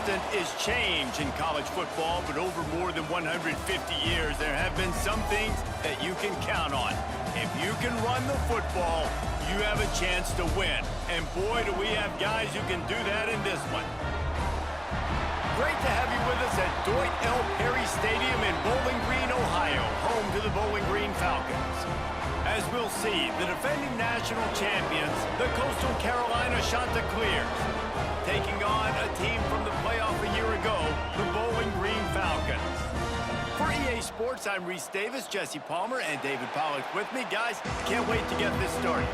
constant is change in college football, but over more than 150 years, there have been some things that you can count on. If you can run the football, you have a chance to win. And boy, do we have guys who can do that in this one. Great to have you with us at Dwight L. Perry Stadium in Bowling Green, Ohio, home to the Bowling Green Falcons. As we'll see, the defending national champions, the Coastal Carolina Chanticleers, taking on a team from the playoff a year ago, the Bowling Green Falcons. For EA Sports, I'm Reese Davis, Jesse Palmer, and David Pollack with me. Guys, can't wait to get this started.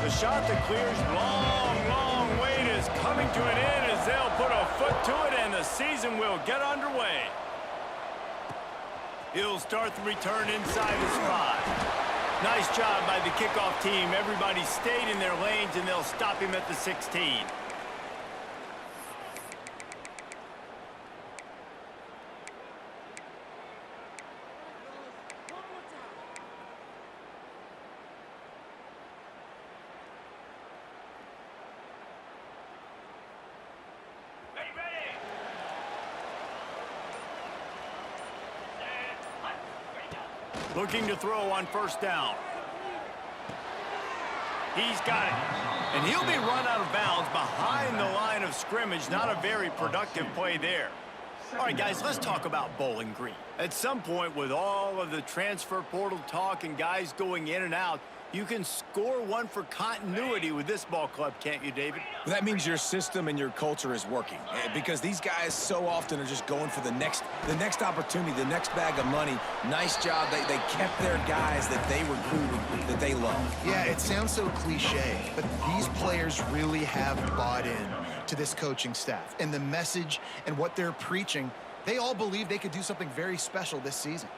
The Chanticleers' long wait is coming to an end as they'll put a foot to it and the season will get underway. He'll start the return inside his 5. Nice job by the kickoff team. Everybody stayed in their lanes and they'll stop him at the 16. Looking to throw on first down. He's got it. And he'll be run out of bounds behind the line of scrimmage. Not a very productive play there. All right, guys, let's talk about Bowling Green. At some point, with all of the transfer portal talk and guys going in and out, you can score one for continuity with this ball club, can't you, David? That means your system and your culture is working, because these guys so often are just going for the next opportunity, the next bag of money. Nice job. They kept their guys that they recruited, that they love. Yeah, it sounds so cliche, but these players really have bought in to this coaching staff. And the message and what they're preaching, they all believe they could do something very special this season.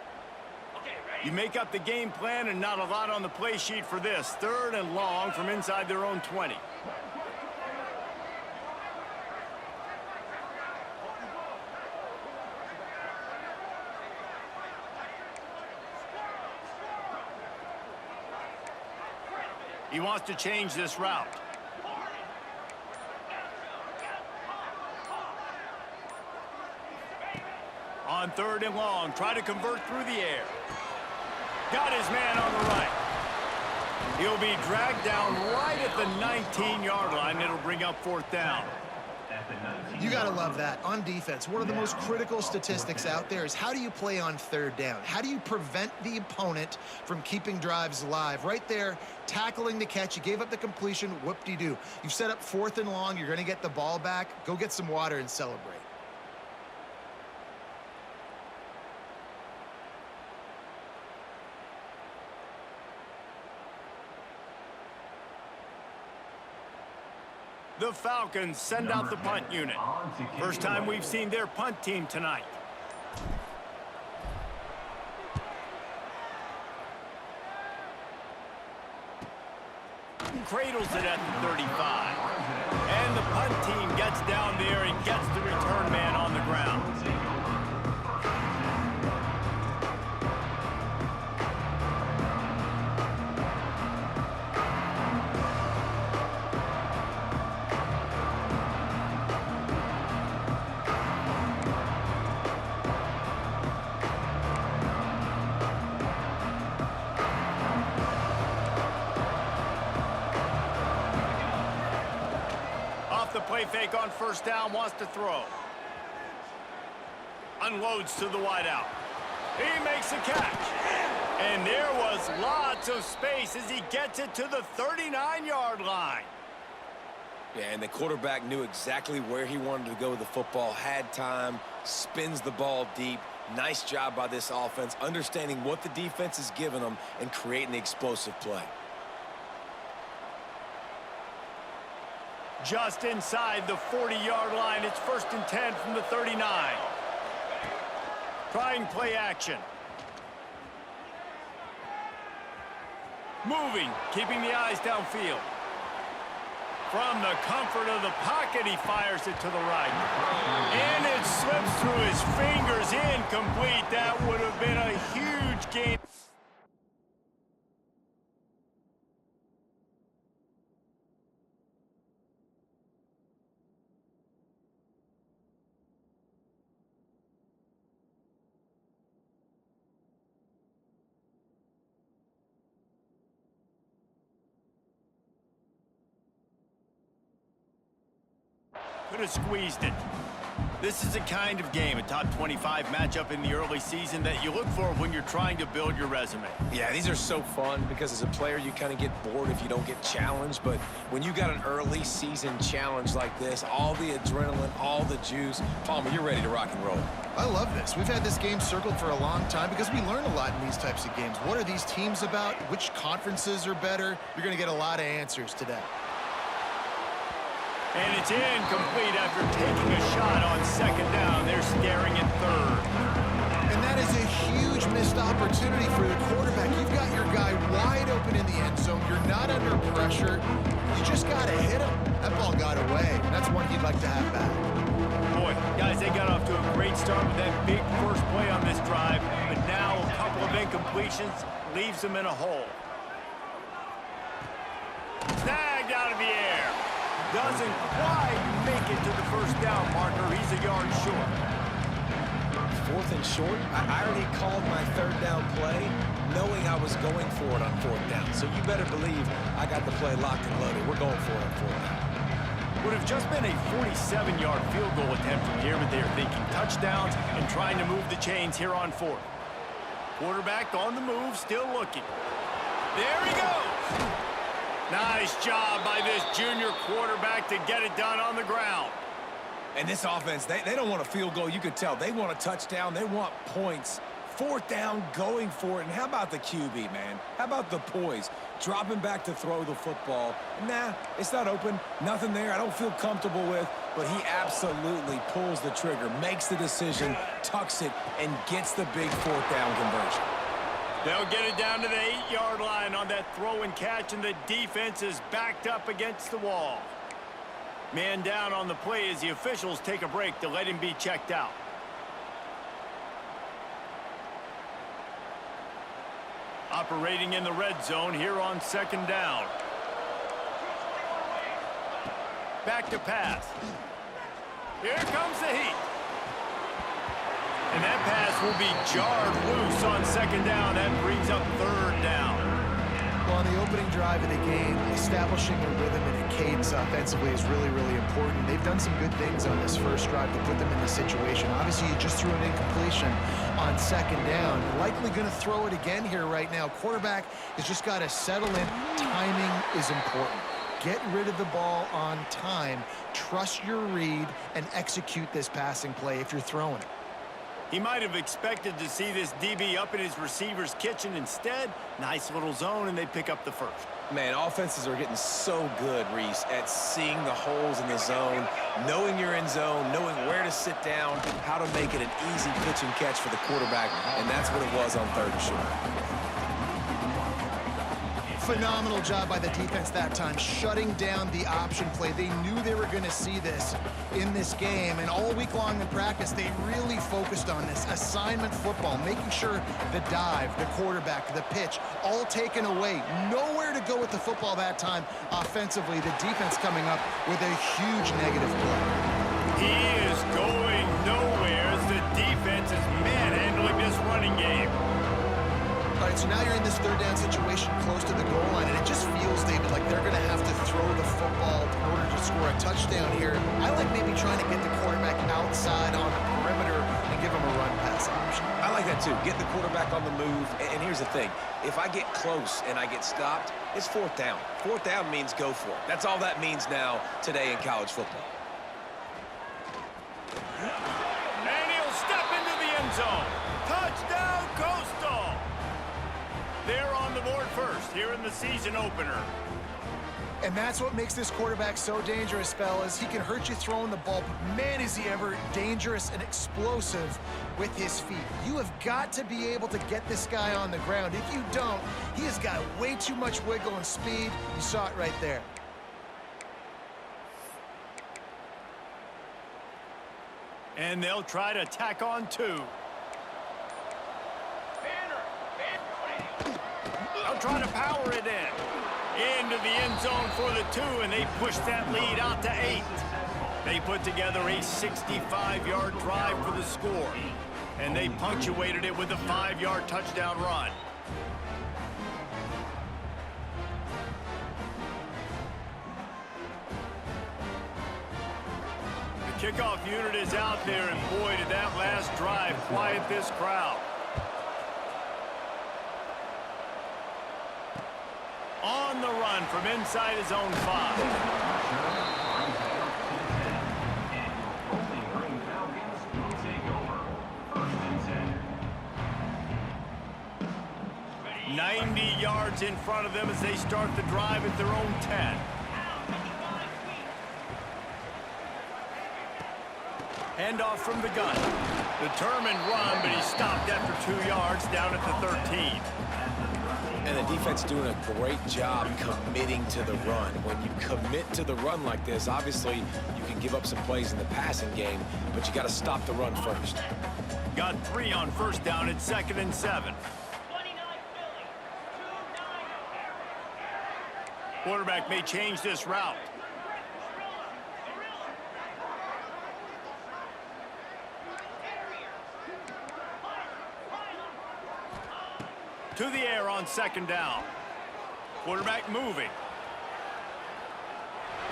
You make up the game plan and not a lot on the play sheet for this. 3rd and long from inside their own 20. He wants to change this route. On 3rd and long, try to convert through the air. Got his man on the right. He'll be dragged down right at the 19-yard line. It'll bring up 4th down. You got to love that. On defense, one of the most critical statistics out there is how do you play on 3rd down? How do you prevent the opponent from keeping drives alive? Right there, tackling the catch. You gave up the completion. Whoop-de-doo. You've set up 4th and long. You're going to get the ball back. Go get some water and celebrate. The Falcons send out the punt unit. First time we've seen their punt team tonight. Cradles it at the 35. And the punt team gets down there and gets the return man on the ground. The play fake on first down, wants to throw. Unloads to the wideout. He makes a catch. And there was lots of space as he gets it to the 39-yard line. Yeah, and the quarterback knew exactly where he wanted to go with the football, had time, spins the ball deep. Nice job by this offense, understanding what the defense is giving them and creating the explosive play. Just inside the 40-yard line. It's 1st and 10 from the 39. Trying play action. Moving, keeping the eyes downfield. From the comfort of the pocket, he fires it to the right. And it slips through his fingers, incomplete. That would have been a huge gain. Could have squeezed it. This is the kind of game, a top 25 matchup in the early season, that you look for when you're trying to build your resume. Yeah, these are so fun because as a player, you kind of get bored if you don't get challenged. But when you got an early season challenge like this, all the adrenaline, all the juice, Palmer, you're ready to rock and roll. I love this. We've had this game circled for a long time because we learn a lot in these types of games. What are these teams about? Which conferences are better? You're going to get a lot of answers today. And it's incomplete after taking a shot on second down. They're staring at third. And that is a huge missed opportunity for the quarterback. You've got your guy wide open in the end zone. You're not under pressure. You just got to hit him. That ball got away. That's one he'd like to have back. Boy, guys, they got off to a great start with that big first play on this drive. But now a couple of incompletions leaves them in a hole. Snagged out of the air. Doesn't quite make it to the first down marker. He's a yard short. 4th and short. I already called my third down play knowing I was going for it on 4th down. So you better believe I got the play locked and loaded. We're going for it on 4th down. Would have just been a 47-yard field goal attempt from here, but they're thinking touchdowns and trying to move the chains here on 4th. Quarterback on the move, still looking. There he goes. Nice job by this junior quarterback to get it done on the ground. And this offense, they don't want a field goal. You could tell. They want a touchdown. They want points. 4th down, going for it. And how about the QB, man? How about the poise? Dropping back to throw the football. Nah, it's not open. Nothing there I don't feel comfortable with. But he absolutely pulls the trigger, makes the decision, tucks it, and gets the big 4th down conversion. They'll get it down to the 8-yard line on that throw and catch, and the defense is backed up against the wall. Man down on the play as the officials take a break to let him be checked out. Operating in the red zone here on second down. Back to pass. Here comes the heat. And that pass will be jarred loose on second down. That brings up third down. Well, on the opening drive of the game, establishing a rhythm and a cadence offensively is really, really important. They've done some good things on this first drive to put them in this situation. Obviously, you just threw an incompletion on second down. Likely going to throw it again here right now. Quarterback has just got to settle in. Timing is important. Get rid of the ball on time. Trust your read and execute this passing play if you're throwing it. He might have expected to see this DB up in his receiver's kitchen. Instead, nice little zone, and they pick up the first. Man, offenses are getting so good, Reese, at seeing the holes in the zone, knowing you're in zone, knowing where to sit down, how to make it an easy pitch and catch for the quarterback, and that's what it was on 3rd and short. Phenomenal job by the defense that time, shutting down the option play. They knew they were going to see this in this game, and all week long in practice, they really focused on this assignment football, making sure the dive, the quarterback, the pitch, all taken away. Nowhere to go with the football that time offensively. The defense coming up with a huge negative play. He is going nowhere as the defense is manhandling this running game. All right, so now you're in this third down situation close to the goal line, and it just feels, David, like they're going to have to throw the football in order to score a touchdown here. I like maybe trying to get the quarterback outside on the perimeter and give him a run-pass option. I like that, too. Get the quarterback on the move. And here's the thing. If I get close and I get stopped, it's 4th down. 4th down means go for it. That's all that means now today in college football. And he'll step into the end zone. Touchdown, Coastal! They're on the board first here in the season opener. And that's what makes this quarterback so dangerous, fellas. He can hurt you throwing the ball, but man, is he ever dangerous and explosive with his feet. You have got to be able to get this guy on the ground. If you don't, he has got way too much wiggle and speed. You saw it right there. And they'll try to tack on 2. They'll try to power it in. Into the end zone for the 2, and they push that lead out to 8. They put together a 65-yard drive for the score, and they punctuated it with a 5-yard touchdown run. The kickoff unit is out there, and boy, did that last drive quiet this crowd. On the run from inside his own 5. 90 yards in front of them as they start the drive at their own 10. Handoff from the gun. Determined run, but he stopped after 2 yards down at the 13. And the defense doing a great job committing to the run. When you commit to the run like this, obviously you can give up some plays in the passing game, but you got to stop the run first. Got 3 on first down at 2nd and 7. Quarterback may change this route. To the air on 2nd down. Quarterback moving.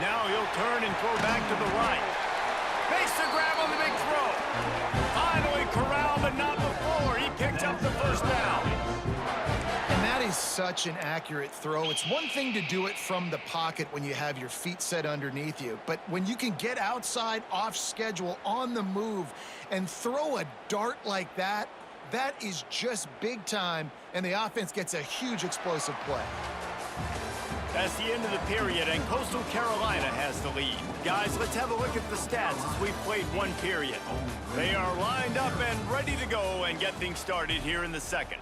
Now he'll turn and throw back to the right. Makes the grab on the big throw. Finally corralled, but not before. He picked up the first down. And that is such an accurate throw. It's one thing to do it from the pocket when you have your feet set underneath you, but when you can get outside, off schedule, on the move, and throw a dart like that, that is just big time, and the offense gets a huge explosive play. That's the end of the period, and Coastal Carolina has the lead. Guys, let's have a look at the stats as we've played 1 period. They are lined up and ready to go and get things started here in the 2nd.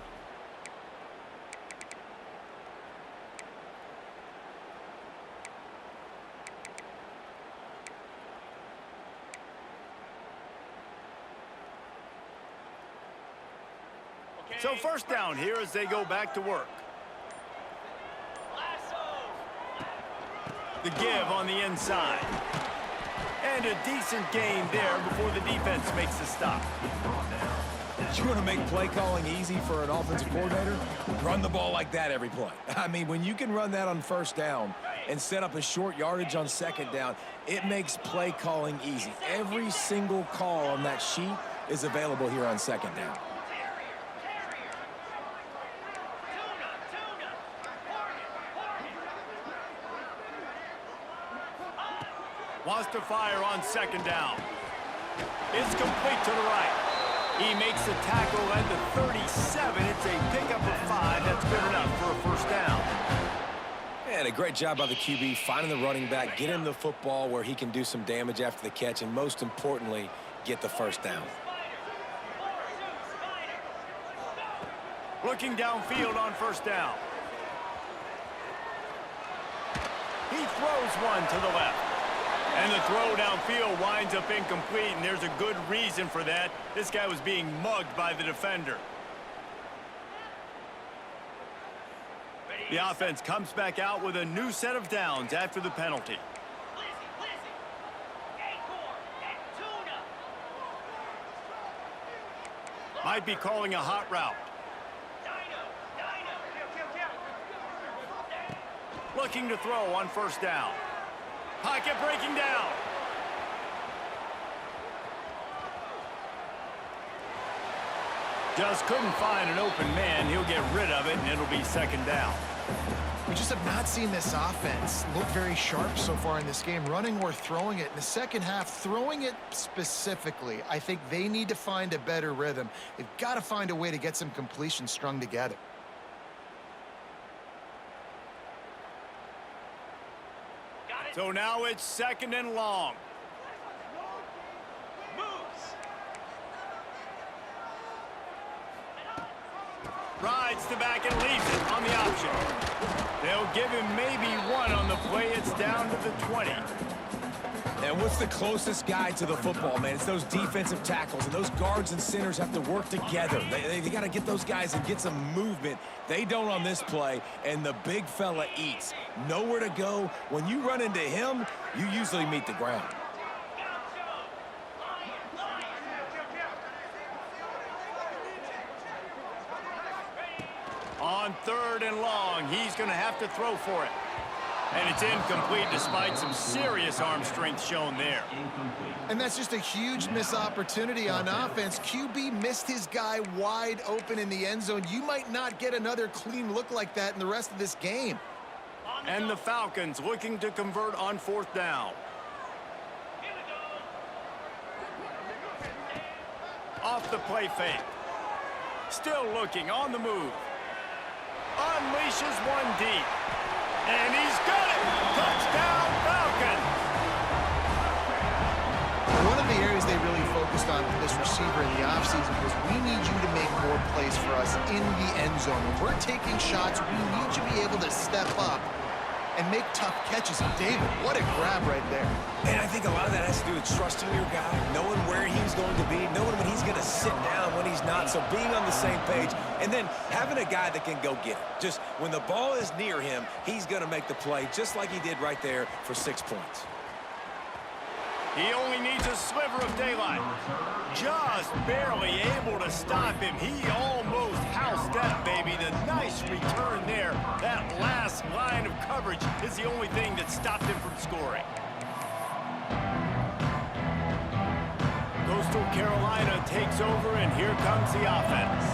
So first down here as they go back to work. The give on the inside. And a decent gain there before the defense makes the stop. You want to make play calling easy for an offensive coordinator? Run the ball like that every play. I mean, when you can run that on first down and set up a short yardage on 2nd down, it makes play calling easy. Every single call on that sheet is available here on 2nd down. Wants to fire on 2nd down. It's complete to the right. He makes the tackle at the 37. It's a pickup of 5. That's good enough for a first down. And a great job by the QB finding the running back, get him the football where he can do some damage after the catch, and most importantly, get the first down. Looking downfield on first down. He throws one to the left. And the throw downfield winds up incomplete, and there's a good reason for that. This guy was being mugged by the defender. The offense comes back out with a new set of downs after the penalty. Might be calling a hot route. Looking to throw on first down. Pocket breaking down. Just couldn't find an open man. He'll get rid of it, and it'll be 2nd down. We just have not seen this offense look very sharp so far in this game, running or throwing it. In the second half, throwing it specifically, I think they need to find a better rhythm. They've got to find a way to get some completions strung together. So now it's 2nd and long. Rides the back and leaves it on the option. They'll give him maybe 1 on the play. It's down to the 20. And what's the closest guy to the football, man? It's those defensive tackles, and those guards and centers have to work together. They got to get those guys and get some movement. They don't on this play, and the big fella eats. Nowhere to go. When you run into him, you usually meet the ground. On 3rd and long, he's going to have to throw for it. And it's incomplete despite some serious arm strength shown there. And that's just a huge missed opportunity on offense. QB missed his guy wide open in the end zone. You might not get another clean look like that in the rest of this game. And the Falcons looking to convert on 4th down. Off the play fake. Still looking on the move. Unleashes one deep. And he's got it! Touchdown, Falcons! One of the areas they really focused on with this receiver in the offseason was we need you to make more plays for us in the end zone. When we're taking shots, we need you to be able to step up and make tough catches. And David, what a grab right there. And I think a lot of that has to do with trusting your guy, knowing where he's going to be, knowing when he's going to sit down, when he's not. So being on the same page, and then having a guy that can go get it. Just when the ball is near him, he's going to make the play, just like he did right there for 6 points. He only needs a sliver of daylight. Just barely able to stop him. He almost housed that, baby. The nice return there. That last line of coverage is the only thing that stopped him from scoring. Coastal Carolina takes over, and here comes the offense.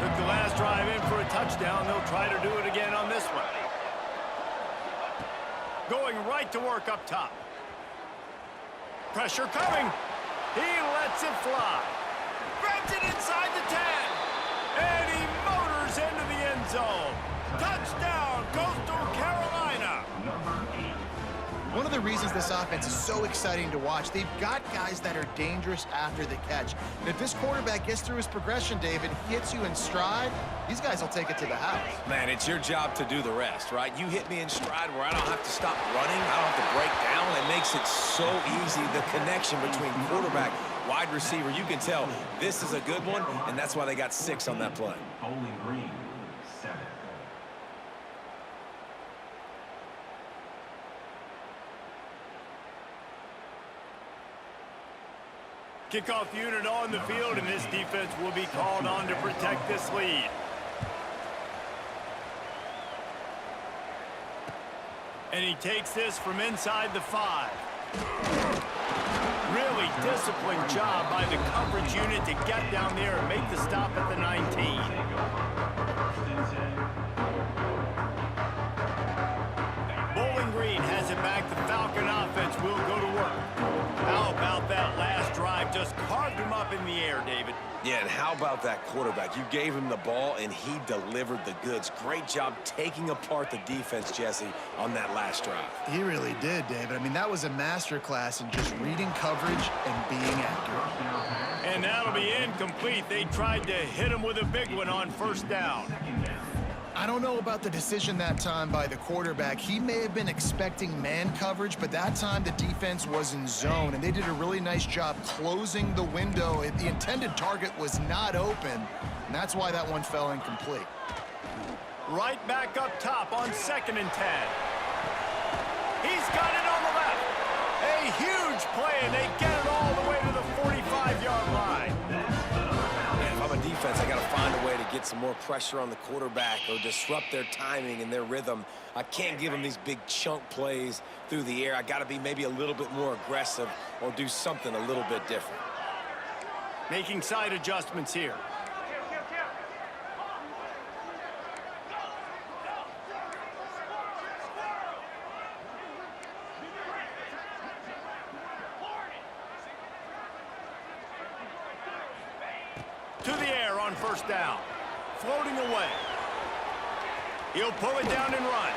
Took the last drive in for a touchdown. They'll try to do it again on this one. Going right to work up top. Pressure coming. He lets it fly. Grabs it inside the 10. And he motors into the end zone. Touchdown, Coastal Carolina. One of the reasons this offense is so exciting to watch, they've got guys that are dangerous after the catch. And if this quarterback gets through his progression, David, hits you in stride, these guys will take it to the house. Man, it's your job to do the rest, right? You hit me in stride where I don't have to stop running. I don't have to break down. It makes it so easy, the connection between quarterback, wide receiver. You can tell this is a good one, and that's why they got 6 on that play. Bowling Green, 7. Kickoff unit on the field, and this defense will be called on to protect this lead. And he takes this from inside the 5. Really disciplined job by the coverage unit to get down there and make the stop at the 19. Bowling Green has it back. The Falcon offense will go to work. How about that last drive? Just carved him up in the air, David. Yeah, and how about that quarterback? You gave him the ball, and he delivered the goods. Great job taking apart the defense, Jesse, on that last drive. He really did, David. I mean, that was a masterclass in just reading coverage and being accurate. And that'll be incomplete. They tried to hit him with a big one on 1st down. I don't know about the decision that time by the quarterback. He may have been expecting man coverage, but that time the defense was in zone, and they did a really nice job closing the window. The intended target was not open, and that's why that one fell incomplete. Right back up top on 2nd and 10. He's got it on the left. A huge play, and they get it all the way to the 45-yard line. And if I'm a defense, I got to find a way to get some more pressure on the quarterback or disrupt their timing and their rhythm. I can't give them these big chunk plays through the air. I got to be maybe a little bit more aggressive or do something a little bit different. Making side adjustments here. To the air on 1st down. Floating away. He'll pull it down and run.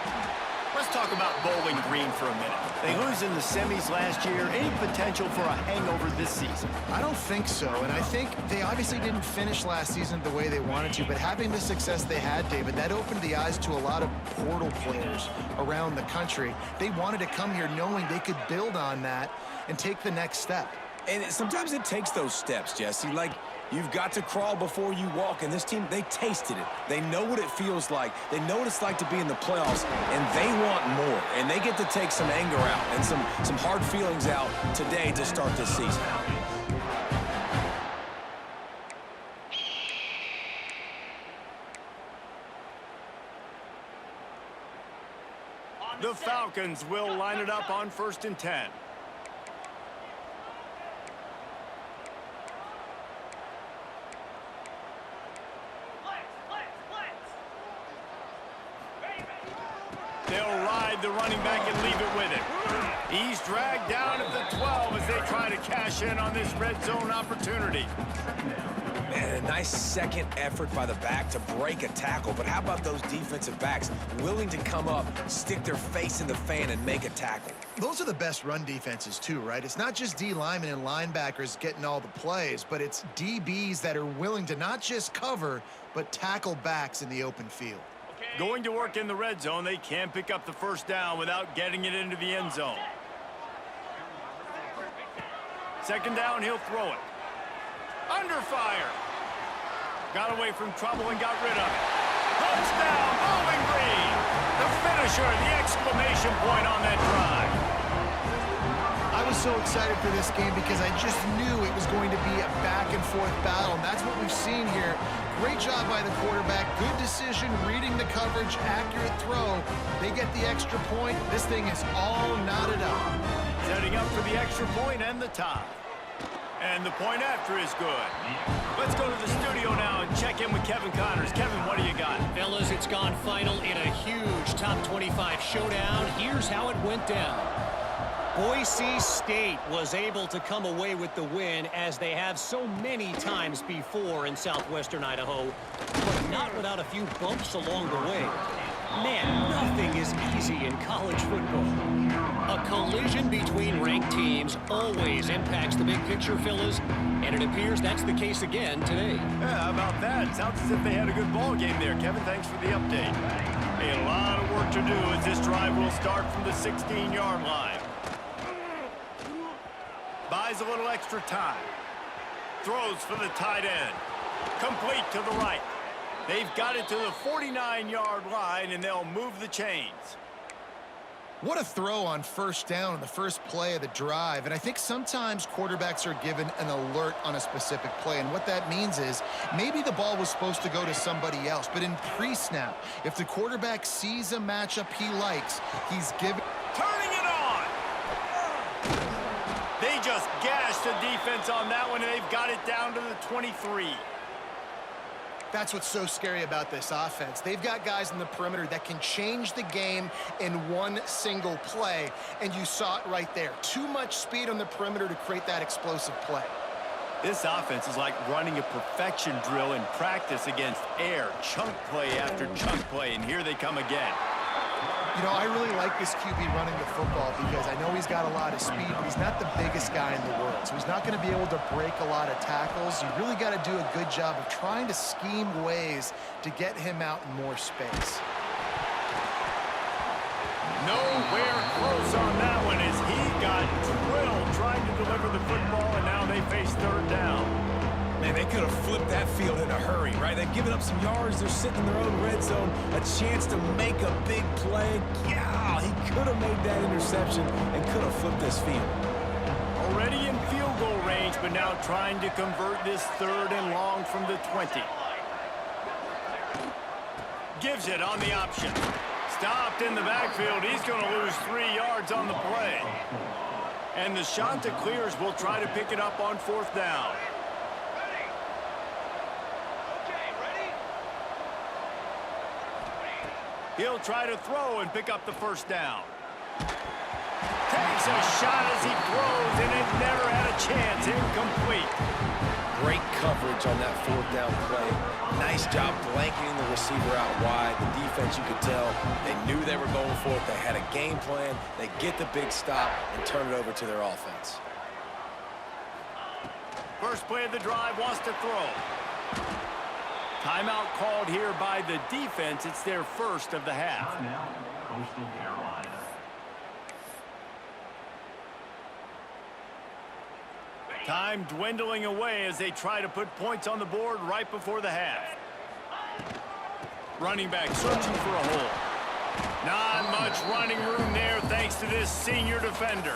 Let's talk about Bowling Green for a minute. They lose in the semis last year. Any potential for a hangover this season? I don't think so, and I think they obviously didn't finish last season the way they wanted to, but having the success they had, David, that opened the eyes to a lot of portal players around the country. They wanted to come here knowing they could build on that and take the next step. And sometimes it takes those steps, Jesse. Like, you've got to crawl before you walk. And this team, they tasted it. They know what it feels like. They know what it's like to be in the playoffs, and they want more. And they get to take some anger out and some hard feelings out today to start this season. The Falcons will line it up on 1st and 10. They'll ride the running back and leave it with him. He's dragged down at the 12 as they try to cash in on this red zone opportunity. Man, a nice second effort by the back to break a tackle. But how about those defensive backs willing to come up, stick their face in the fan, and make a tackle? Those are the best run defenses too, right? It's not just D linemen and linebackers getting all the plays, but it's DBs that are willing to not just cover, but tackle backs in the open field. Going to work in the red zone, they can't pick up the first down without getting it into the end zone. 2nd down, he'll throw it. Under fire. Got away from trouble and got rid of it. Touchdown, Bowling Green. The finisher, the exclamation point on that drive. I was so excited for this game because I just knew it was going to be a back-and-forth battle, and that's what we've seen here. Great job by the quarterback. Good decision, reading the coverage, accurate throw. They get the extra point. This thing is all knotted up. Setting up for the extra point and the tie. And the point after is good. Let's go to the studio now and check in with Kevin Connors. Kevin, what do you got? Fellas, it's gone final in a huge top 25 showdown. Here's how it went down. Boise State was able to come away with the win, as they have so many times before in southwestern Idaho, but not without a few bumps along the way. Man, nothing is easy in college football. A collision between ranked teams always impacts the big picture, fellas, and it appears that's the case again today. Yeah, how about that? Sounds as if they had a good ball game there. Kevin, thanks for the update. A lot of work to do as this drive will start from the 16-yard line. Buys a little extra time. Throws for the tight end. Complete to the right. They've got it to the 49-yard line, and they'll move the chains. What a throw on 1st down in the first play of the drive. And I think sometimes quarterbacks are given an alert on a specific play. And what that means is maybe the ball was supposed to go to somebody else. But in pre-snap, if the quarterback sees a matchup he likes, he's given... Turning it on! They just gashed the defense on that one, and they've got it down to the 23. That's what's so scary about this offense. They've got guys in the perimeter that can change the game in one single play, and you saw it right there. Too much speed on the perimeter to create that explosive play. This offense is like running a perfection drill in practice against air, chunk play after chunk play, and here they come again. You know, I really like this QB running the football because I know he's got a lot of speed, but he's not the biggest guy in the world. So he's not going to be able to break a lot of tackles. You really got to do a good job of trying to scheme ways to get him out in more space. Nowhere close on that one as he got drilled trying to deliver the football, and now they face 3rd down. Man, they could have flipped that field in a hurry, right? They've given up some yards. They're sitting in their own red zone. A chance to make a big play. Yeah, he could have made that interception and could have flipped this field. Already in field goal range, but now trying to convert this 3rd and long from the 20. Gives it on the option. Stopped in the backfield. He's going to lose 3 yards on the play. And the Chanticleers will try to pick it up on 4th down. He'll try to throw and pick up the 1st down. Takes a shot as he throws, and it never had a chance. Incomplete. Great coverage on that 4th down play. Nice job blanketing the receiver out wide. The defense, you could tell, they knew they were going for it. They had a game plan. They get the big stop and turn it over to their offense. First play of the drive, wants to throw. Timeout called here by the defense. It's their first of the half. Now, Coastal Carolina. Time dwindling away as they try to put points on the board right before the half. Running back searching for a hole. Not much running room there thanks to this senior defender.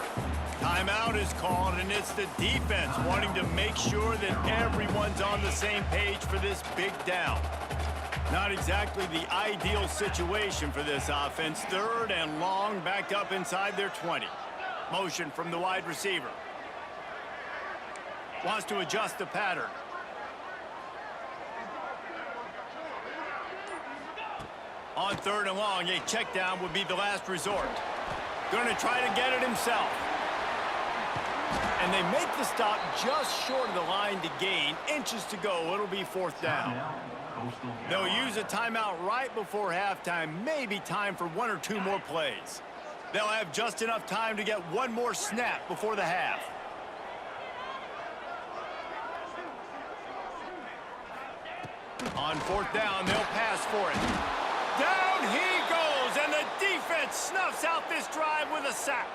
Timeout is called, and it's the defense wanting to make sure that everyone's on the same page for this big down. Not exactly the ideal situation for this offense. 3rd and long, backed up inside their 20. Motion from the wide receiver. Wants to adjust the pattern. On 3rd and long, a check down would be the last resort. Going to try to get it himself. And they make the stop just short of the line to gain. Inches to go. It'll be 4th down. They'll use a timeout right before halftime. Maybe time for 1 or 2 more plays. They'll have just enough time to get 1 more snap before the half. On 4th down, they'll pass for it. Down he goes, and the defense snuffs out this drive with a sack.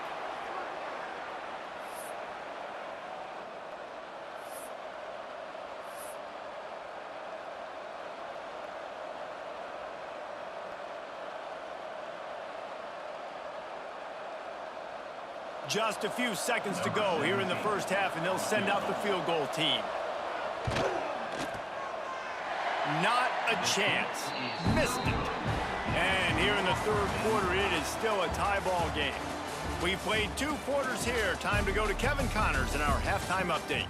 Just a few seconds to go here in the first half, and they'll send out the field goal team. Not a chance. Missed it. And here in the 3rd quarter, it is still a tie ball game. We've played 2 quarters here. Time to go to Kevin Connors in our halftime update.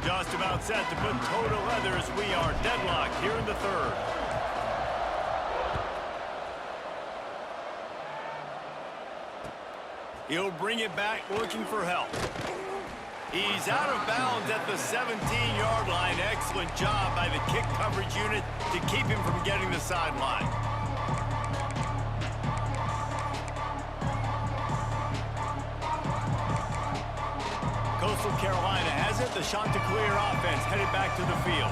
Just about set to put toe to leather as we are deadlocked here in the 3rd. He'll bring it back looking for help. He's out of bounds at the 17-yard line. Excellent job by the kick coverage unit to keep him from getting the sideline. Coastal Carolina has it. The Chanticleer offense headed back to the field.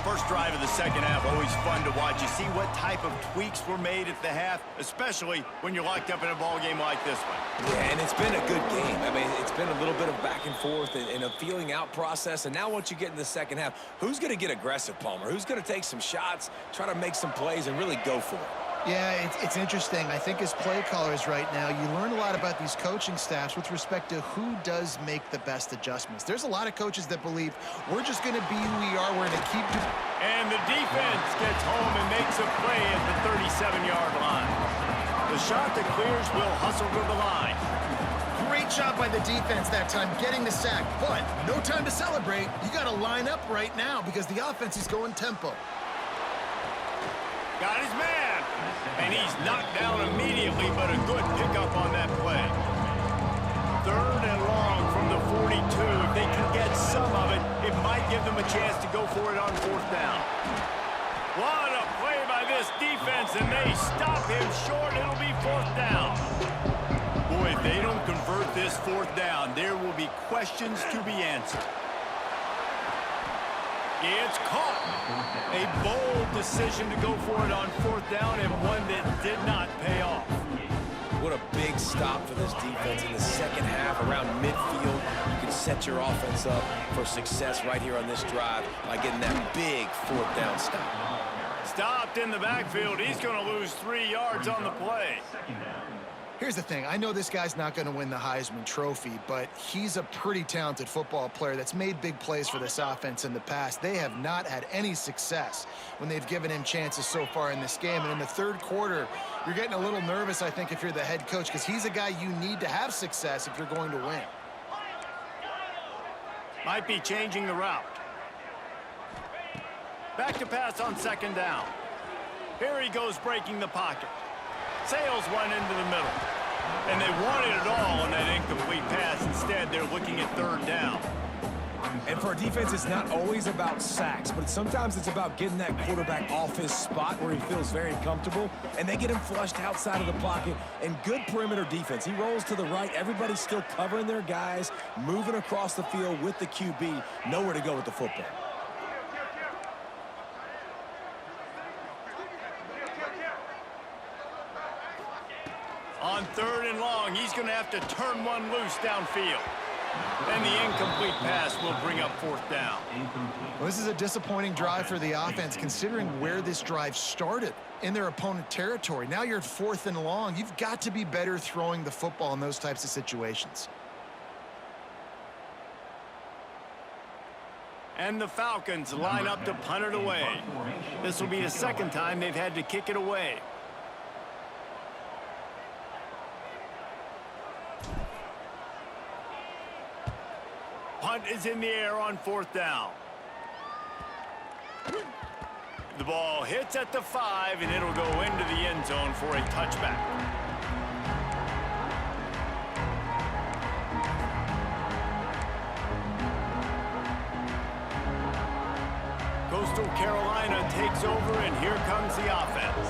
First drive of the second half, always fun to watch. You see what type of tweaks were made at the half, especially when you're locked up in a ball game like this one. Yeah, and it's been a good game. I mean, it's been a little bit of back and forth and a feeling out process. And now once you get in the second half, who's going to get aggressive, Palmer? Who's going to take some shots, try to make some plays, and really go for it? Yeah, it's interesting. I think as play callers right now, you learn a lot about these coaching staffs with respect to who does make the best adjustments. There's a lot of coaches that believe we're just going to be who we are. We're going to keep... And the defense gets home and makes a play at the 37-yard line. The Chanticleers will hustle to the line. Great job by the defense that time getting the sack, but no time to celebrate. You got to line up right now because the offense is going tempo. Got his man. And he's knocked down immediately, but a good pickup on that play. 3rd and long from the 42. If they can get some of it, it might give them a chance to go for it on 4th down. What a play by this defense, and they stop him short. It'll be 4th down. Boy, if they don't convert this 4th down, there will be questions to be answered. It's caught. A bold decision to go for it on 4th down, and one that did not pay off. What a big stop for this defense in the second half around midfield. You can set your offense up for success right here on this drive by getting that big 4th down stop. Stopped in the backfield. He's going to lose 3 yards on the play. Here's the thing. I know this guy's not going to win the Heisman Trophy, but he's a pretty talented football player that's made big plays for this offense in the past. They have not had any success when they've given him chances so far in this game. And in the 3rd quarter, you're getting a little nervous, I think, if you're the head coach, because he's a guy you need to have success if you're going to win. Might be changing the route. Back to pass on 2nd down. Here he goes breaking the pocket. Sails one into the middle. And they wanted it all on that incomplete pass. Instead, they're looking at 3rd down. And for a defense, it's not always about sacks, but sometimes it's about getting that quarterback off his spot where he feels very comfortable, and they get him flushed outside of the pocket. And good perimeter defense. He rolls to the right. Everybody's still covering their guys, moving across the field with the QB. Nowhere to go with the football. On 3rd and long, he's going to have to turn one loose downfield. And the incomplete pass will bring up fourth down. Well, this is a disappointing drive for the offense, considering where this drive started in their opponent territory. Now you're at 4th and long. You've got to be better throwing the football in those types of situations. And the Falcons line up to punt it away. This will be the second time they've had to kick it away. Punt is in the air on 4th down. The ball hits at the 5, and it'll go into the end zone for a touchback. Coastal Carolina takes over, and here comes the offense.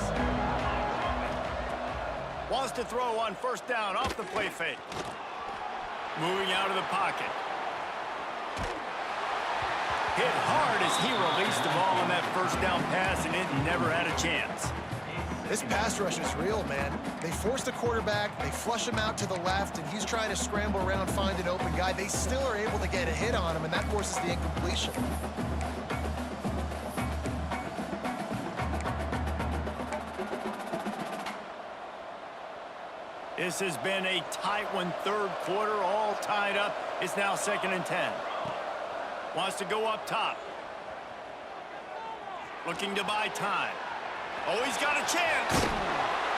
Wants to throw on 1st down off the play fake. Moving out of the pocket. Hit hard as he released the ball on that 1st down pass, and it never had a chance. This pass rush is real, man. They force the quarterback, they flush him out to the left, and he's trying to scramble around, find an open guy. They still are able to get a hit on him, and that forces the incompletion. This has been a tight one, 3rd quarter, all tied up. It's now 2nd and 10. Wants to go up top. Looking to buy time. Oh, he's got a chance.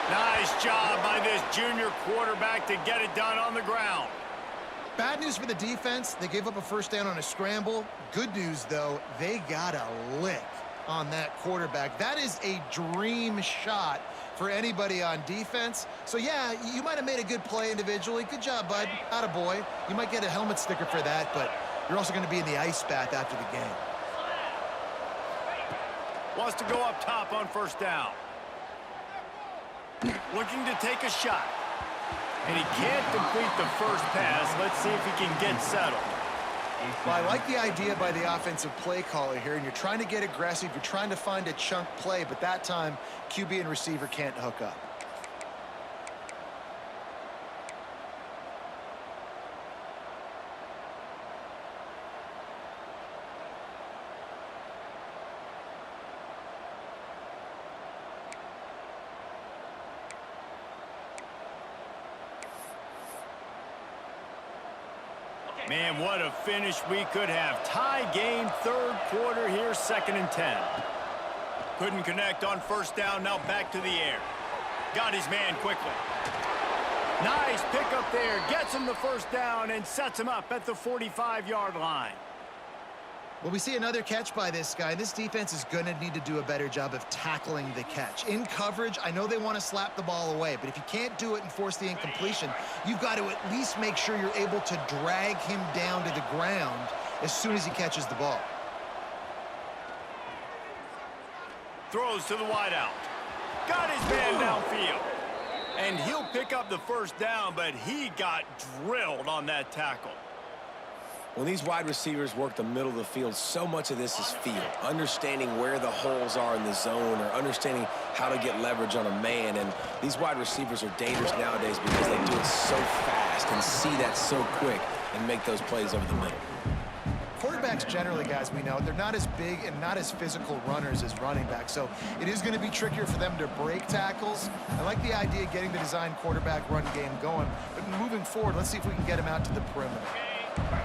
Nice job by this junior quarterback to get it done on the ground. Bad news for the defense. They gave up a 1st down on a scramble. Good news, though, they got a lick on that quarterback. That is a dream shot for anybody on defense. So, yeah, you might have made a good play individually. Good job, bud. Attaboy. You might get a helmet sticker for that, but you're also going to be in the ice bath after the game. Wants to go up top on 1st down. Looking to take a shot. And he can't complete the first pass. Let's see if he can get settled. Well, I like the idea by the offensive play caller here, and you're trying to get aggressive. You're trying to find a chunk play, but that time, QB and receiver can't hook up. Man, what a finish we could have. Tie game, 3rd quarter here, 2nd and 10. Couldn't connect on 1st down, now back to the air. Got his man quickly. Nice pick up there, gets him the 1st down and sets him up at the 45-yard line. Well, we see another catch by this guy. This defense is going to need to do a better job of tackling the catch. In coverage, I know they want to slap the ball away, but if you can't do it and force the incompletion, you've got to at least make sure you're able to drag him down to the ground as soon as he catches the ball. Throws to the wideout. Got his man downfield. And he'll pick up the 1st down, but he got drilled on that tackle. When these wide receivers work the middle of the field, so much of this is feel. Understanding where the holes are in the zone or understanding how to get leverage on a man. And these wide receivers are dangerous nowadays because they do it so fast and see that so quick and make those plays over the middle. Quarterbacks generally, guys, we know, they're not as big and not as physical runners as running backs, so it is going to be trickier for them to break tackles. I like the idea of getting the design quarterback run game going, but moving forward, let's see if we can get him out to the perimeter.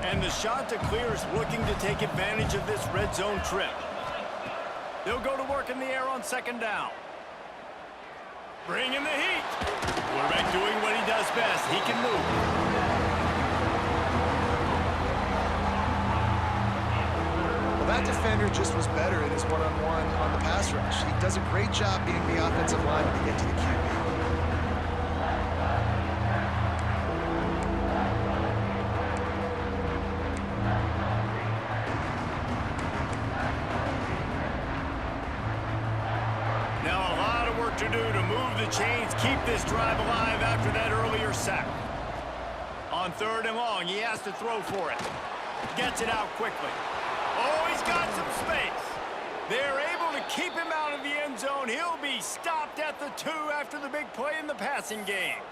And the shot to clear is looking to take advantage of this red zone trip. They'll go to work in the air on 2nd down. Bring in the heat. Quarterback doing what he does best. He can move. Well, that defender just was better in his one-on-one on the pass rush. He does a great job being the offensive lineman to get to the QB. To do to move the chains, keep this drive alive after that earlier sack. On 3rd and long, he has to throw for it. Gets it out quickly. Oh, he's got some space. They're able to keep him out of the end zone. He'll be stopped at the 2 after the big play in the passing game.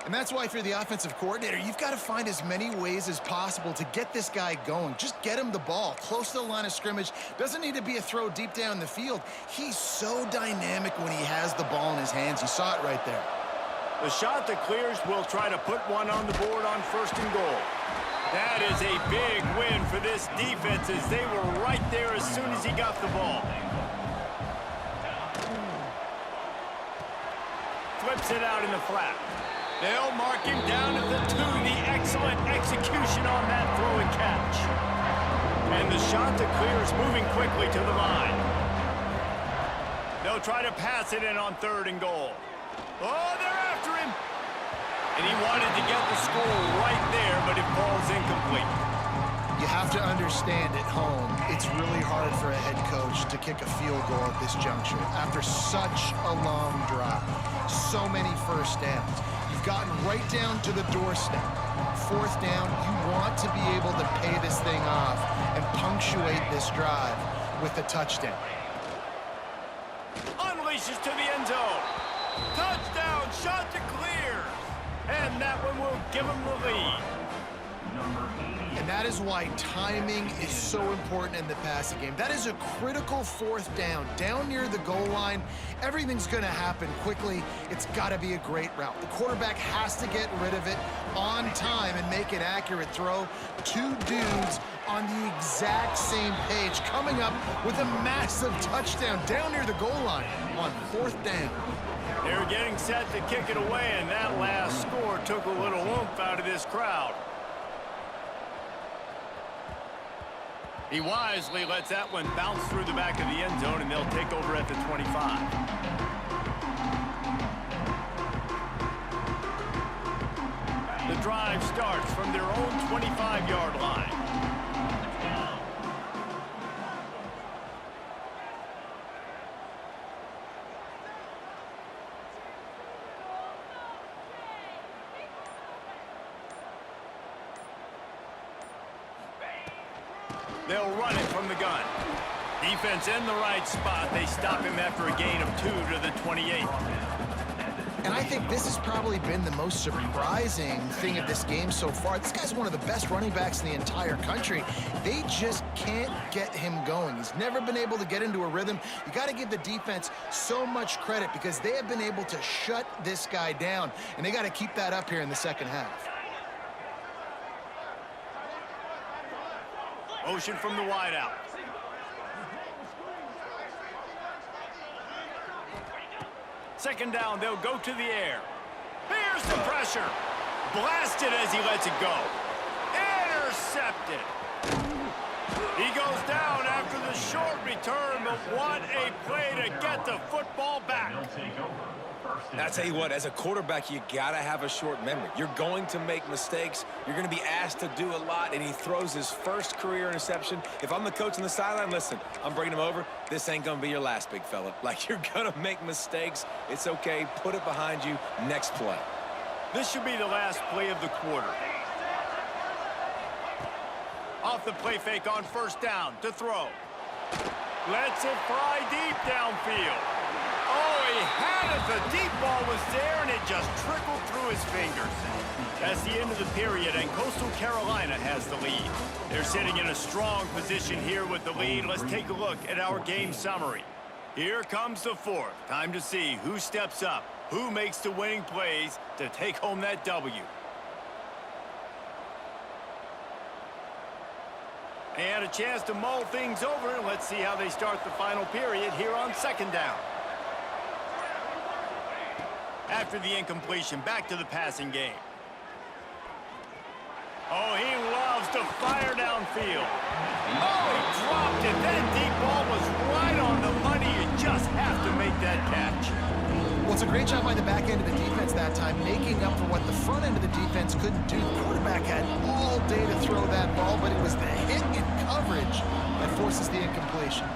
And that's why if you're the offensive coordinator, you've got to find as many ways as possible to get this guy going. Just get him the ball close to the line of scrimmage. Doesn't need to be a throw deep down the field. He's so dynamic when he has the ball in his hands. You saw it right there. The shot that clears will try to put one on the board on 1st and goal. That is a big win for this defense as they were right there as soon as he got the ball. Flips it out in the flat. They'll mark him down at the 2. The excellent execution on that throw and catch. And the shot that clears moving quickly to the line. They'll try to pass it in on 3rd and goal. Oh, they're after him. And he wanted to get the score right there, but it falls incomplete. You have to understand at home, it's really hard for a head coach to kick a field goal at this juncture. After such a long drive, so many first downs. You've gotten right down to the doorstep. 4th down, you want to be able to pay this thing off and punctuate this drive with a touchdown. Unleashes to the end zone. Touchdown, shot to clear. And that one will give him the lead. And that is why timing is so important in the passing game. That is a critical 4th down. Down near the goal line, everything's going to happen quickly. It's got to be a great route. The quarterback has to get rid of it on time and make an accurate throw. 2 dudes on the exact same page coming up with a massive touchdown down near the goal line on 4th down. They're getting set to kick it away, and that last score took a little oomph out of this crowd. He wisely lets that one bounce through the back of the end zone, and they'll take over at the 25. The drive starts from their own 25-yard line. They'll run it from the gun. Defense in the right spot. They stop him after a gain of 2 to the 28. And I think this has probably been the most surprising thing of this game so far. This guy's one of the best running backs in the entire country. They just can't get him going. He's never been able to get into a rhythm. You got to give the defense so much credit because they have been able to shut this guy down, and they got to keep that up here in the 2nd half. Motion from the wideout. Second down, they'll go to the air. Here's the pressure. Blasted as he lets it go. Intercepted. He goes down after the short return, but what a play to get the football back. I tell you what, as a quarterback, you got to have a short memory. You're going to make mistakes. You're going to be asked to do a lot, and he throws his first career interception. If I'm the coach on the sideline, listen, I'm bringing him over. This ain't going to be your last, big fella. Like, you're going to make mistakes. It's okay. Put it behind you. Next play. This should be the last play of the quarter. Off the play fake on 1st down to throw. Lets it fly deep downfield. Oh, he had it. The deep ball was there, and it just trickled through his fingers. That's the end of the period, and Coastal Carolina has the lead. They're sitting in a strong position here with the lead. Let's take a look at our game summary. Here comes the 4th. Time to see who steps up, who makes the winning plays to take home that W. And a chance to mull things over. Let's see how they start the final period here on 2nd down. After the incompletion, back to the passing game. Oh, he loves to fire downfield. Oh, he dropped it. That deep ball was right on the money. You just have to make that catch. Well, it's a great job by the back end of the defense that time, making up for what the front end of the defense couldn't do. The quarterback had all day to throw that ball, but it was the hit in coverage that forces the incompletion.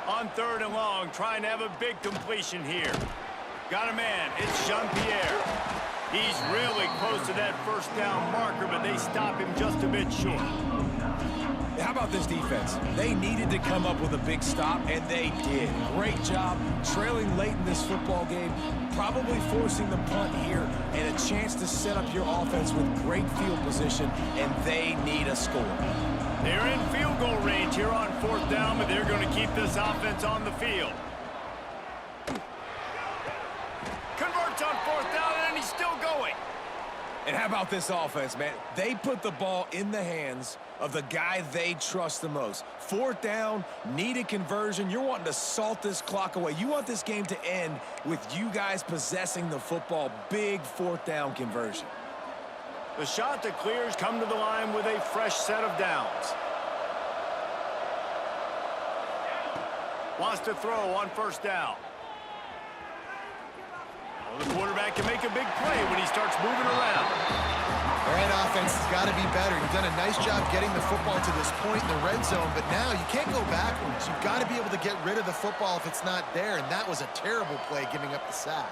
On 3rd and long, trying to have a big completion here. Got a man. It's Jean-Pierre. He's really close to that 1st down marker, but they stop him just a bit short. How about this defense? They needed to come up with a big stop, and they did. Great job trailing late in this football game, probably forcing the punt here, and a chance to set up your offense with great field position, and they need a score. They're in field goal range here on 4th down, but they're going to keep this offense on the field. Converts on 4th down, and he's still going. And how about this offense, man? They put the ball in the hands of the guy they trust the most. 4th down, needed conversion. You're wanting to salt this clock away. You want this game to end with you guys possessing the football. Big 4th down conversion. The shot that clears come to the line with a fresh set of downs. Wants to throw on 1st down. Well, the quarterback can make a big play when he starts moving around. That offense has got to be better. You've done a nice job getting the football to this point in the red zone, but now you can't go backwards. You've got to be able to get rid of the football if it's not there, and that was a terrible play giving up the sack.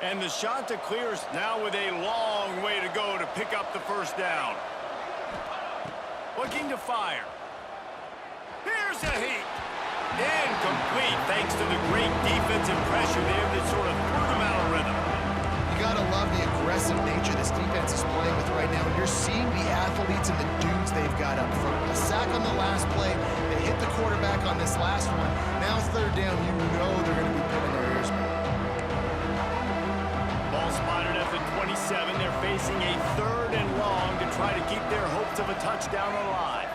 And the shot to clears now with a long way to go to pick up the 1st down. Looking to fire. Here's a heat. Incomplete thanks to the great defensive pressure there that sort of threw them out of rhythm. You got to love the aggressive nature this defense is playing with right now. You're seeing the athletes and the dudes they've got up front. A sack on the last play. They hit the quarterback on this last one. Now 3rd down. You know they're going to be pinning their ears back. Ball spotted at the 27. They're facing a 3rd and long to try to keep their hopes of a touchdown alive.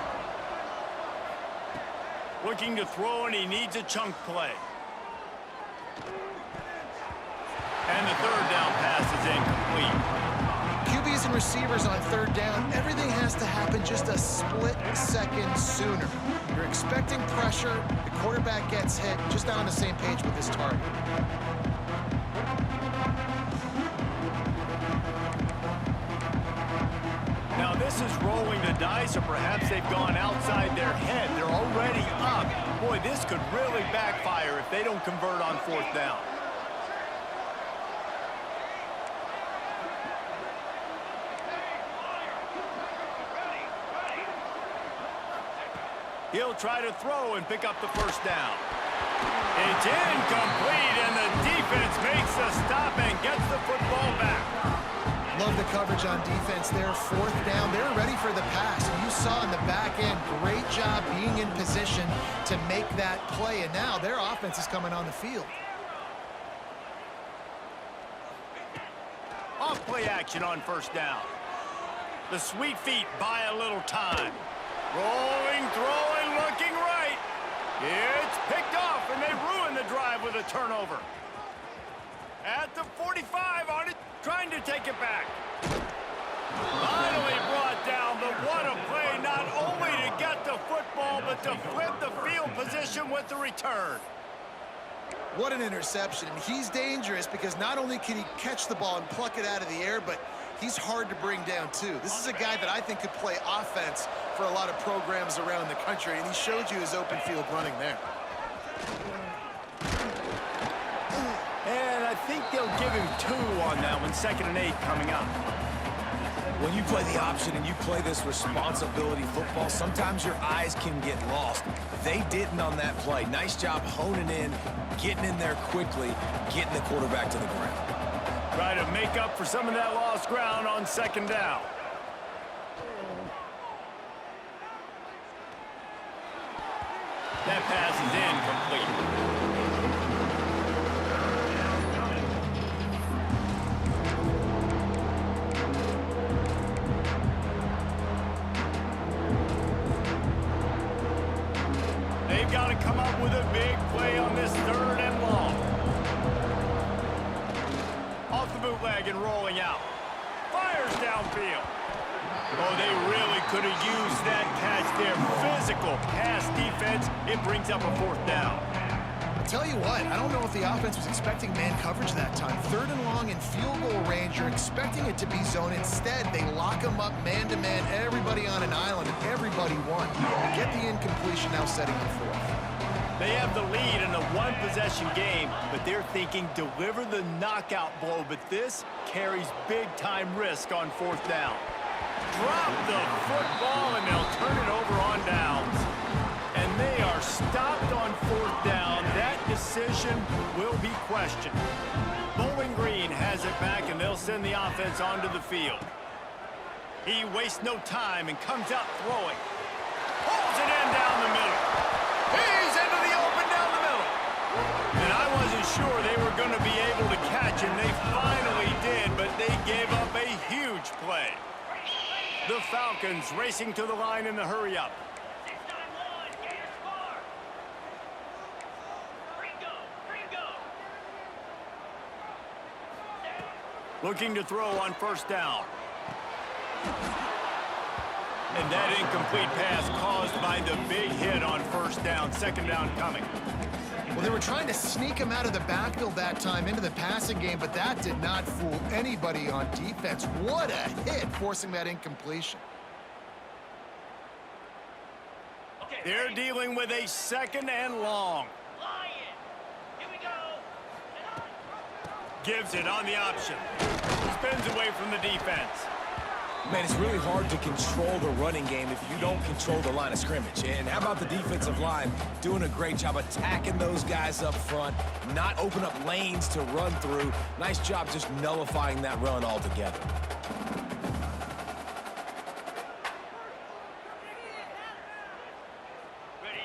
Looking to throw, and he needs a chunk play. And the 3rd down pass is incomplete. QBs and receivers on 3rd down, everything has to happen just a split second sooner. You're expecting pressure, the quarterback gets hit, just not on the same page with his target. Now this is rolling the dice, or perhaps they've gone outside their head. They're already up. Boy, this could really backfire if they don't convert on 4th down. He'll try to throw and pick up the 1st down. It's incomplete, and the defense makes the stop and gets the football back. Love the coverage on defense there. 4th down. They're ready for the pass. And you saw in the back end, great job being in position to make that play. And now their offense is coming on the field. Off play action on 1st down. The sweet feet buy a little time. Rolling, throwing, looking right. It's picked off, and they ruin the drive with a turnover. At the 45 on it, trying to take it back. Finally brought down, but what a play, not only to get the football, but to flip the field position with the return. What an interception. And he's dangerous because not only can he catch the ball and pluck it out of the air, but he's hard to bring down, too. This is a guy that I think could play offense for a lot of programs around the country, and he showed you his open field running there. And I think they'll give him 2 on that one. 2nd and 8 coming up. When you play the option and you play this responsibility football, sometimes your eyes can get lost. They didn't on that play. Nice job honing in, getting in there quickly, getting the quarterback to the ground. Try to make up for some of that lost ground on 2nd down. That pass is incomplete. They've got to come up with a big play on this 3rd and long. Off the bootleg and rolling out. Fires downfield. Oh, they really could have used that catch there. Physical pass defense. It brings up a 4th down. I'll tell you what, I don't know if the offense was expecting man coverage that time. 3rd and long in field goal range, you're expecting it to be zone. Instead, they lock them up man-to-man, everybody on an island, and everybody won. They get the incompletion, now setting the 4th. They have the lead in a one-possession game, but they're thinking deliver the knockout blow. But this carries big-time risk on 4th down. Drop the football, and they'll turn it over on downs. And they are stopped on 4th down. That decision will be questioned. Bowling Green has it back, and they'll send the offense onto the field. He wastes no time and comes out throwing. Pulls it in down the middle. He's into the open down the middle. And I wasn't sure they were going to be able to catch him. They finally did, but they gave up a huge play. The Falcons racing to the line in the hurry-up. Looking to throw on 1st down. And that incomplete pass caused by the big hit on 1st down. 2nd down coming. Well, they were trying to sneak him out of the backfield that time into the passing game, but that did not fool anybody on defense. What a hit, forcing that incompletion. They're dealing with a 2nd and long. Gives it on the option. Spins away from the defense. Man, it's really hard to control the running game if you don't control the line of scrimmage. And how about the defensive line doing a great job attacking those guys up front, not open up lanes to run through. Nice job just nullifying that run altogether.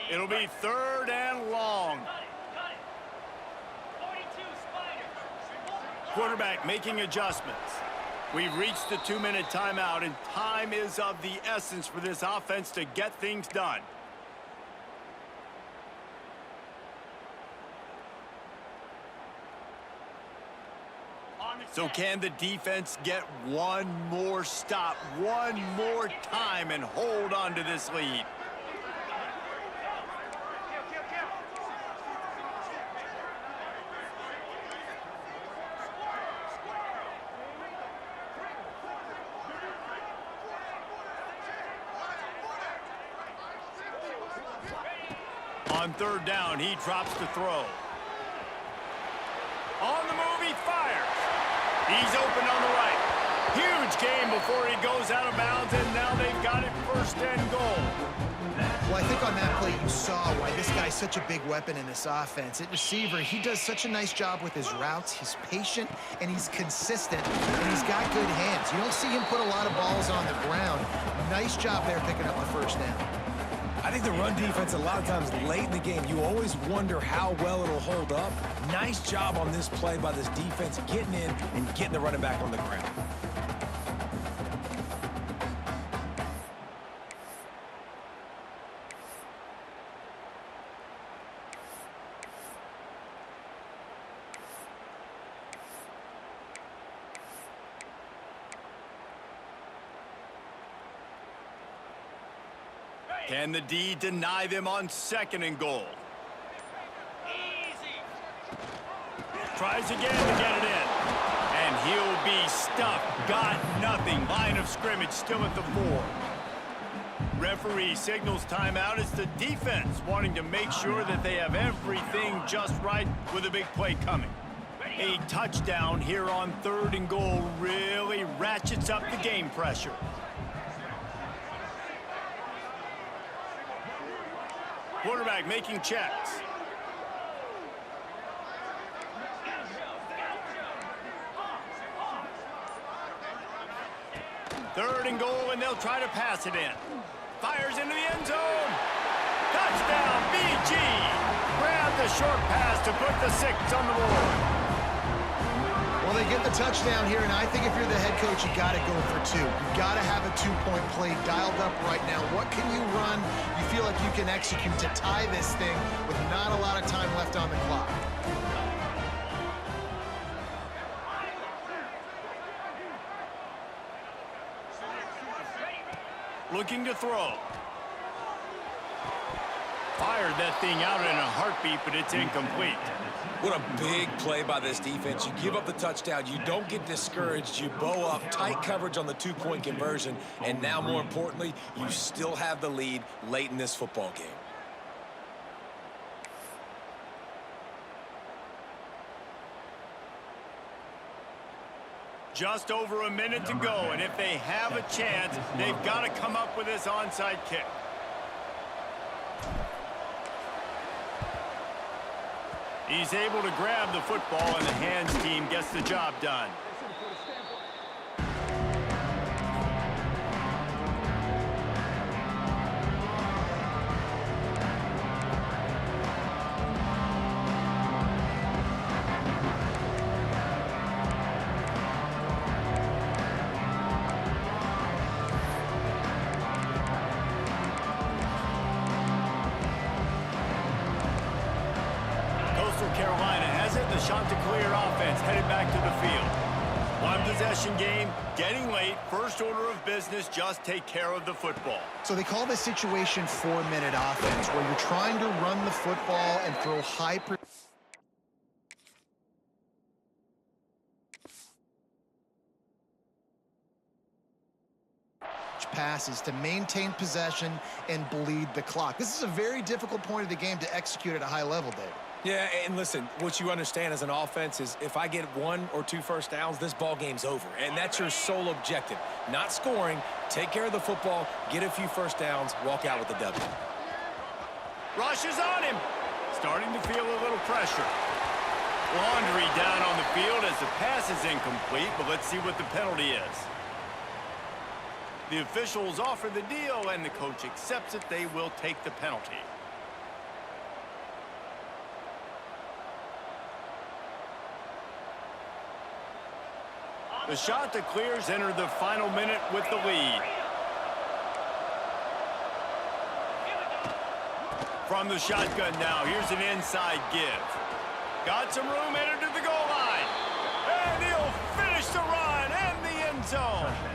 It'll be 3rd and long. Quarterback making adjustments. We've reached the 2-minute timeout, and time is of the essence for this offense to get things done. So can the defense get one more stop, one more time, and hold on to this lead? On 3rd down, he drops to throw. On the move, he fires. He's open on the right. Huge gain before he goes out of bounds, and now they've got it 1st and goal. Well, I think on that play you saw why this guy's such a big weapon in this offense. At receiver, he does such a nice job with his routes. He's patient, and he's consistent, and he's got good hands. You don't see him put a lot of balls on the ground. Nice job there picking up the 1st down. I think the run defense, a lot of times late in the game, you always wonder how well it'll hold up. Nice job on this play by this defense, getting in and getting the running back on the ground. Can the D deny them on 2nd and goal? Tries again to get it in. And he'll be stuffed. Got nothing. Line of scrimmage still at the 4. Referee signals timeout. It's the defense wanting to make sure that they have everything just right with a big play coming. A touchdown here on 3rd and goal really ratchets up the game pressure. Quarterback making checks. Third and goal, and they'll try to pass it in. Fires into the end zone. Touchdown, BG. Grab the short pass to put the 6 on the board. Well, they get the touchdown here, and I think if you're the head coach, you got to go for 2. You got to have a 2-point play dialed up right now. What can you run you feel like you can execute to tie this thing with not a lot of time left on the clock? Looking to throw. Fired that thing out in a heartbeat, but it's incomplete. What a big play by this defense. You give up the touchdown. You don't get discouraged. You bow up. Tight coverage on the 2-point conversion. And now, more importantly, you still have the lead late in this football game. Just over a minute to go, and if they have a chance, they've got to come up with this onside kick. He's able to grab the football, and the hands team gets the job done. Carolina has it. The shot to clear offense headed back to the field. One possession game, getting late. First order of business, just take care of the football. So they call this situation 4-minute offense, where you're trying to run the football and throw high passes to maintain possession and bleed the clock. This is a very difficult point of the game to execute at a high level, Dave. Yeah, and listen, what you understand as an offense is if I get 1 or 2 first downs, this ball game's over. And that's your sole objective. Not scoring, take care of the football, get a few first downs, walk out with the W. Rush is on him. Starting to feel a little pressure. Laundry down on the field as the pass is incomplete, but let's see what the penalty is. The officials offer the deal, and the coach accepts it. They will take the penalty. The shot that clears entered the final minute with the lead. From the shotgun now, here's an inside give. Got some room, entered to the goal line. And he'll finish the run and the end zone.